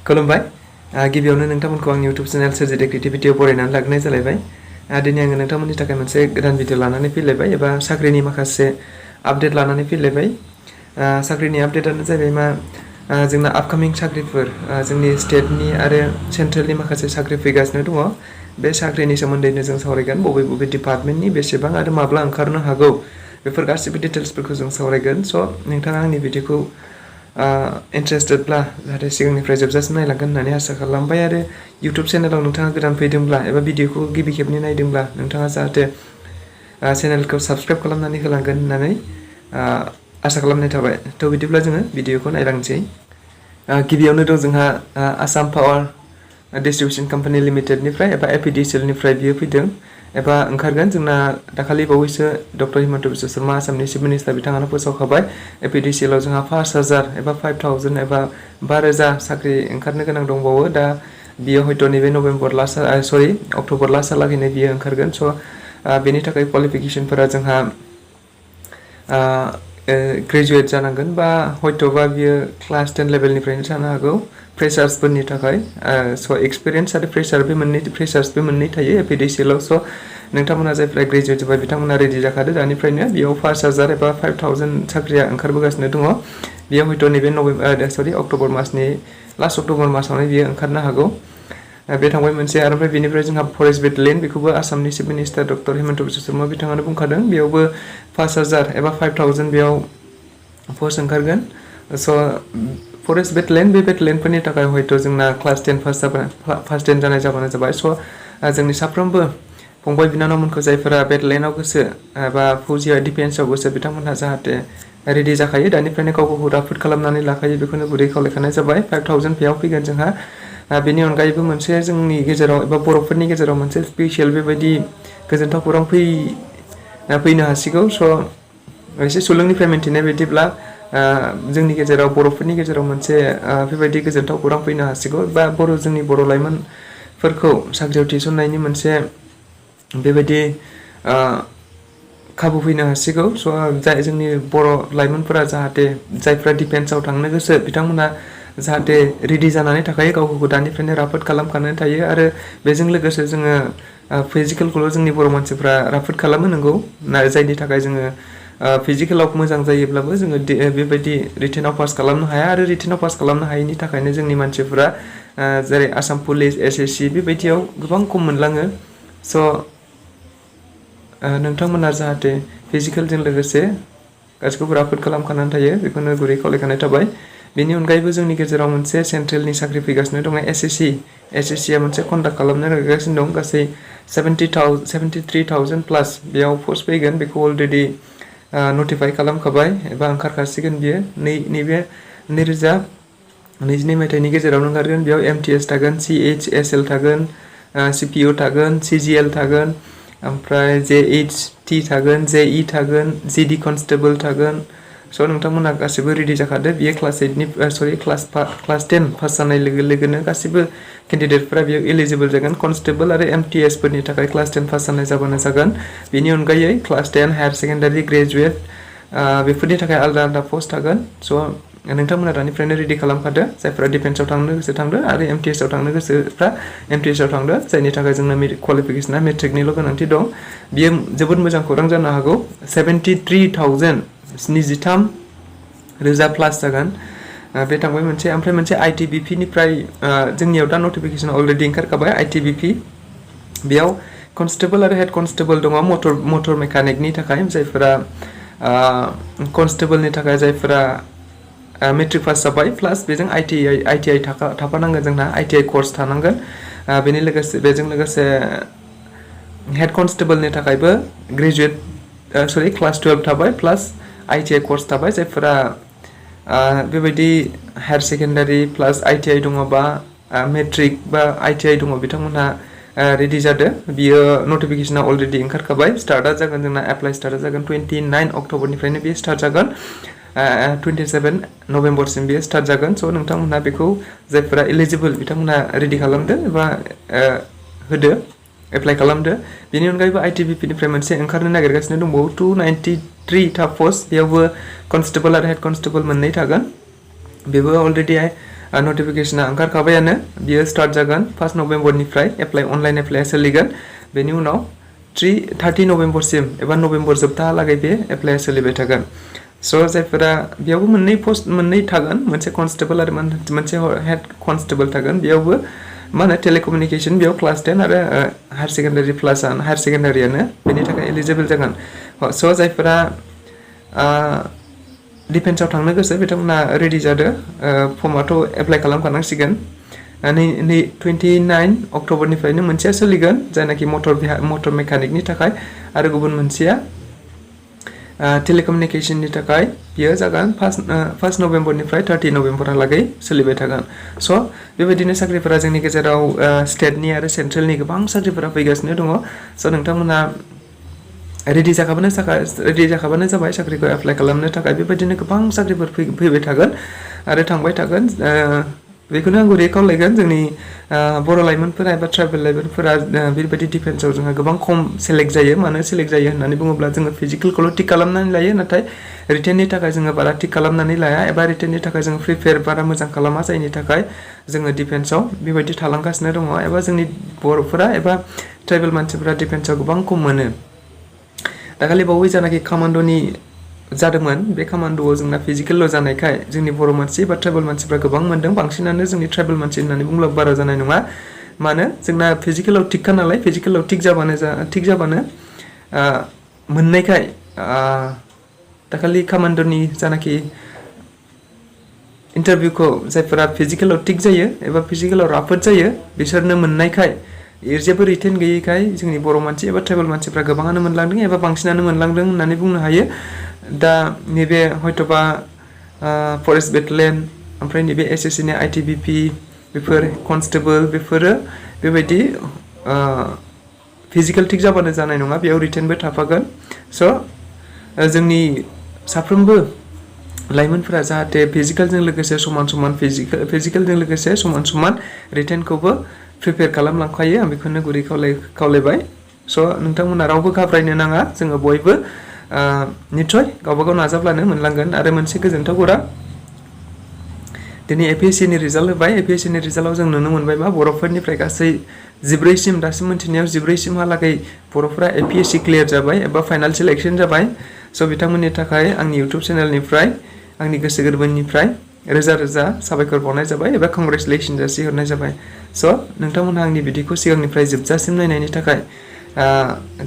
खुलुमबाय गिबियावनो नोंथांमोनखौ आंनि YouTube चेनेल सोरजिदो क्रिएटिभिटियाव बरायनानै लाग्रोनाय जालायबाय दिनै आङो नोंथांमोननि थाखाय मोनसे गोदान भिडिअ लानानै फैलायबाय एबा साख्रिनि माखासे आपडेट लानानै फैलायबाय साख्रिनि आपडेटआनो जाहैबाय मा जोंना आपकामिं साख्रिफोर जोंनि स्टेटनि आरो सेन्ट्रेलनि माखासे साख्रि फैगासिनो दङ बे साख्रिनि सोमोन्दैनो जों सावरायगोन बबे बबे डिपार्टमेन्टनि बेसेबां आरो माब्ला ओंखारनो हागौ बेफोर गासिबो डिटेल्सफोरखौ जों सावरायगोन स' नोंथाङा आंनि भिडिअखौ इन्टारेस्टेडब्ला जाहाथे सिगांनिफ्राय जोबजासिम नायलांगोन होननानै आसा खालामबाय आरो YouTube चेनेलाव नोंथाङा गोदान फैदोंब्ला एबा भिडिअखौ गिबि खेबनि नायदोंब्ला नोंथाङा जाहाथे चेनेलखौ साबस्क्राइब खालामनानै होलांगोन होननानै आसा खालामनाय थाबाय थ' बिदिब्ला जोङो भिडिअखौ नायलांसै गिबियावनो दं जोंहा आसाम पावार डिस्ट्रिबिउसन कम्पानि लिमिटेडनिफ्राय एबा APDCL निफ्राय बियो फैदों एबा ओंखारगोन जोंना दाखालि बावैसो डक्टर हिमन्त बिश्व शर्मा आसामनि चिफ मिनिस्टार बिथाङानो फोसावखाबाय APDCL आव जोंहा 5000 एबा 5000 एबा 5000 साख्रि ओंखारनो गोनां दंबावो दा बियो हयथ' नैबे अक्ट'बर लास्टहालागैनो बियो ओंखारगोन स' बेनि थाखाय क्वालिफिकेसनफोरा जोंहा ग्रेजुवेट जानांगोन बा हयथ'बा बियो क्लास 10 लेभेलनिफ्रायनो जानो हागौ फ्रेशार्सफोरनि थाखाय स' एक्सपिरियेन्स आरो फ्रेशार्स बे मोननै थायो APDCL आव स' नोंथांमोना जायफ्रा ग्रेजुवेट जाबाय बिथांमोना रेडि जाखादो दानिफ्रायनो बेयाव 5000 एबा 5000 साख्रिया ओंखारबोगासिनो दङ बेयाव हयथ' नैबे अक्ट'बर मासनि लास्ट अक्ट'बर मासावनो बियो ओंखारनो हागौ बे थांबाय मोनसे आरो ओमफ्राय बेनिफ्राय जोंहा फरेस्ट बेटेलियन बेखौबो आसामनि chief minister doctor Himanta Biswa Sharma बिथाङानो बुंखादों बेयावबो 5000 एबा 5000 बेयाव पस्ट ओंखारगोन स' फरेस्ट बेटेलियन बे बेटेलियनफोरनि थाखाय हयथ' जोंना क्लास 10 पास जानाय जाबानो जाबाय स' जोंनि साफ्रोमबो फंबाय बिनानावमोनखौ जायफोरा बेटेलियनाव गोसो एबा फौजिया डिफेन्सआव गोसो बिथांमोनहा जाहाथे रेडि जाखायो दानिफ्रायनो गावखौ राफोद खालामनानै लाखायो बेखौनो गुरै खावलायखानाय जाबाय 5000 बेयाव फैगोन जोंहा बेनि अनगायैबो मोनसे जोंनि गेजेराव एबा बर'फोरनि गेजेराव मोनसे स्पेसियेल बेबायदि गोजोनथाव खौरां फैनो हासिगौ स' एसे सुलुंनिफ्राय मिन्थिनाय बायदिब्ला जोंनि गेजेराव बर'फोरनि गेजेराव मोनसे बेबायदि गोजोनथाव खौरां फैनो हासिगौ बा जोंनि बर' लाइमोनफोरखौ साख्रियाव थिसननायनि मोनसे बेबायदि खाबु फैनो हासिगौ स' जाय जोंनि बर' लाइमोनफोरा जाहाथे जायफ्रा डिफेन्सआव थांनो गोसो बिथांमोना जाहाथे रेडि जानानै थाखायो गावखौ दानिफ्रायनो राफोद खालामखानानै थायो आरो बेजों लोगोसे जोङो फिजिकेलखौल' जोंनि बर' मानसिफ्रा राफोद खालामो नंगौ जायनि थाखाय जोङो फिजिकेलाव मोजां जायोब्लाबो जोङो बेबायदि रिटेनाव पास खालामनो हाया आरो रिटेनाव पास खालामनो हायैनि थाखायनो जोंनि मानसिफोरा जेरै आसाम पुलिस SSC बेबायदियाव गोबां खम मोनलाङो स' नोंथांमोना जाहाथे फिजिकेलजों लोगोसे गासिखौबो राफोद खालामखानानै थायो बेखौनो गुरै खावलायखानाय थाबाय बेनि अनगायैबो जोंनि गेजेराव मोनसे सेन्ट्रेलनि साख्रि फैगासिनो दङ SSC आ मोनसे कन्डाक्ट खालामनो नागिरगासिनो दं गासै 73,000 प्लास बेयाव पस्ट फैगोन बेखौ अलरेडि नटिफाइ खालामखाबाय एबा ओंखारखासिगोन बियो नैबे 2022 मायथाइनि गेजेरावनो ओंखारगोन बेयाव MTS थागोन CHSL थागोन CPO थागोन CGL थागोन ओमफ्राय JHT थागोन JE थागोन GD कनस्टेबल थागोन स' नोंथांमोना गासिबो रेडि जाखादो बियो क्लास 10 पास जानाय लोगो लोगोनो गासिबो केन्डिडेटफोरा बेयाव एलिजिबल जागोन कनस्टेबल आरो MTS फोरनि थाखाय क्लास 10 पास जानाय जाबानो जागोन बेनि अनगायै क्लास 10 हायार सेकेन्डारि ग्रेजुवेट बेफोरनि थाखाय आलादा पस्ट थागोन स' नोंथांमोना दानिफ्रायनो रेडि खालामखादो जायफ्रा डिफेन्सआव थांनो गोसो थांदो आरो MTS आव थांनो गोसोफ्रा MTS आव थांदो जायनि थाखाय जोंना क्वालिफिकेसना मेट्रिकनिल' गोनांथि दं बियो जोबोद मोजां खौरां जानो हागौ 73,000 प्लास जागोन बे थांबाय मोनसे ओमफ्राय मोनसे ITBP निफ्राय जोंनियाव दा नटिफिकेसन अलरेडि ओंखारखाबाय ITBP बेयाव कनस्टेबल आरो हेड कनस्टेबल दङ मटर मेकानिकनि थाखाय जायफोरा कनस्टेबलनि थाखाय जायफोरा मेट्रिक पास जाबाय प्लास बेजों ITI थाफानांगोन जोंना ITI कर्स थानांगोन बेजों लोगोसे हेड कनस्टेबलनि थाखायबो क्लास 12 थाबाय प्लास ITI कर्स थाबाय जायफोरा बेबायदि हायार सेकेन्डारि प्लास ITI दङबा मेट्रिक बा ITI दङ बिथांमोनहा रेडि जादो बियो नटिफिकेसना अलरेडि ओंखारखाबाय स्टार्टआ जागोन जोंना एप्लाइ स्टार्टआ जागोन 29 अक्ट'बरनिफ्रायनो बेयो स्टार्ट जागोन 27 नभेम्बरसिम बेयो स्टार्ट जागोन स' नोंथांमोनहा बेखौ जायफोरा एलिजिबल बिथांमोनहा रेडि खालामदो एबा होदो एप्लाइ खालामदो बेनि अनगायैबो ITBP निफ्राय मोनसे ओंखारनो नागिरगासिनो दंबावो 293 था पस्ट बेयावबो कनस्टेबल आरो हेड कनस्टेबल मोननै थागोन बेबो अलरेडि नटिफिकेशना ओंखारखाबायानो बियो स्टार्ट जागोन 1 नभेम्बरनिफ्राय अनलाइन एप्लाइआ सोलिगोन बेनि उनाव 30 नभेम्बरसिम एबा नभेम्बर जोबथाहालागै बे एप्लाइआ सोलिबाय थागोन स' जायफोरा बेयावबो मोननै थागोन मोनसे कनस्टेबल आरो मोनसे हेड कनस्टेबल थागोन बेयावबो मा होनो टेलिकमिउनिकेसन बेयाव क्लास 10 आरो हायार सेकेन्डारि प्लास हायार सेकेन्डारियानो बेनि थाखाय एलिजिबल जागोन स' जायफोरा डिफेन्सआव थांनो गोसो बिथांमोना रेडि जादो फर्माथ' एप्लाइ खालामखानांसिगोन 29 अक्ट'बरनिफ्रायनो मोनसेया सोलिगोन जायनाखि मटर मेकानिकनि थाखाय आरो गुबुन मोनसेया टेलिकमिउनिकेसननि थाखाय बियो जागोन 1 नभेम्बरनिफ्राय 30 नभेम्बरहालागै सोलिबाय थागोन स' बेबायदिनो साख्रिफोरा जोंनि गेजेराव स्टेटनि आरो सेन्ट्रेलनि गोबां साख्रिफोरा फैगासिनो दङ स' नोंथांमोना रेडि जाखाबानो जाबाय साख्रिखौ एप्लाइ खालामनो थाखाय बेबायदिनो गोबां साख्रिफोर फैबाय थागोन आरो थांबाय थागोन बेखौनो आं गुरै खावलायगोन जोंनि बर' लाइमोनफोरा एबा ट्राइबेल लाइमोनफोरा बेबायदि डिफेन्सआव जोंहा गोबां खम सेलेक्ट जायो मानो सेलेक्ट जायो होननानै बुङोब्ला जोङो फिजिकेलखौल' थिक खालामनानै लायो नाथाय रिटेननि थाखाय जोङो बारा थिक खालामनानै लाया एबा रिटेननि थाखाय जोङो प्रिपेयार बारा मोजां खालामा जायनि थाखाय जोङो डिफेन्सआव बेबायदि थालांगासिनो दङ एबा जोंनि बर'फोरा एबा ट्राइबेल मानसिफोरा डिफेन्सआव गोबां खम मोनो दाखालि बावै जानाखि कामान्ड'नि जादोंमोन बे कामान्ड'आव जोंना फिजिकेलल' जानायखाय जोंनि बर' मानसि बा ट्राइबेल मानसिफ्रा गोबां मोनदों बांसिनानो जोंनि ट्राइबेल मानसि होननानै बुंब्लाबो बारा जानाय नङा मानो जोंना फिजिकेलाव थिकखा नालाय फिजिकेलाव थिक जाबानो मोननायखाय दाखालि कामान्ड'नि जानाखि इन्टारभिउखौ जायफोरा फिजिकेलाव थिक जायो एबा फिजिकेलाव राफोद जायो बिसोरनो मोननायखाय जेबो रिटेन गैयैखाय जोंनि बर' मानसि एबा ट्राइबेल मानसिफ्रा गोबांआनो मोनलांदों एबा बांसिनानो मोनलांदों होननानै बुंनो हायो दा नैबे हयत'बा फरेस्ट बेटेलियन ओमफ्राय नैबे एसएससिनि आइटिबिपि बेफोर कनस्टेबल बेफोरो बेबायदि फिजिकेल थिक जाबानो जानाय नङा बेयाव रिटेनबो थाफागोन स' जोंनि साफ्रोमबो लाइमोनफोरा जाहाथे फिजिकेलजों लोगोसे फिजिकेलजों लोगोसे समान रिटेनखौबो प्रिपेयार खालामलांखायो आं बेखौनो गुरै खावलायबाय स' नोंथांमोना रावबो घाबरायनो नाङा जोङो बयबो निस्सय गावबागाव नाजाब्लानो मोनलांगोन आरो मोनसे गोजोनथाव खौरां दिनै एपिएससिनि रिजाल्ट होबाय एपिएससिनि रिजाल्टआव जों नुनो मोनबाय मा बर'फोरनिफ्राय गासै 14सिम दासिम मोनथिनायाव 14सिमहालागै बर'फोरा एपिएससि क्लियार जाबाय एबा फाइनाल सिलेक्शन जाबाय स' बिथांमोननि थाखाय आंनि इउटुब चेनेलनिफ्राय आंनि गोसो गोरबोनिफ्राय रोजा रोजा साबायखर बावनाय जाबाय एबा कंग्रेचुलेसन जासिहरनाय जाबाय स' नोंथांमोनहा आंनि भिडिअखौ सिगांनिफ्राय जोबजासिम नायनायनि थाखाय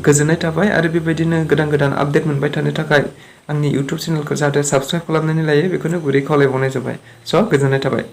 गोजोननाय थाबाय आरो बेबायदिनो गोदान आपडेट मोनबाय थानो थाखाय आंनि इउटुब चेनेलखौ जाहाथे साबस्क्राइब खालामनानै लायो बेखौनो गुरै खावलायबावनाय जाबाय स' गोजोननाय थाबाय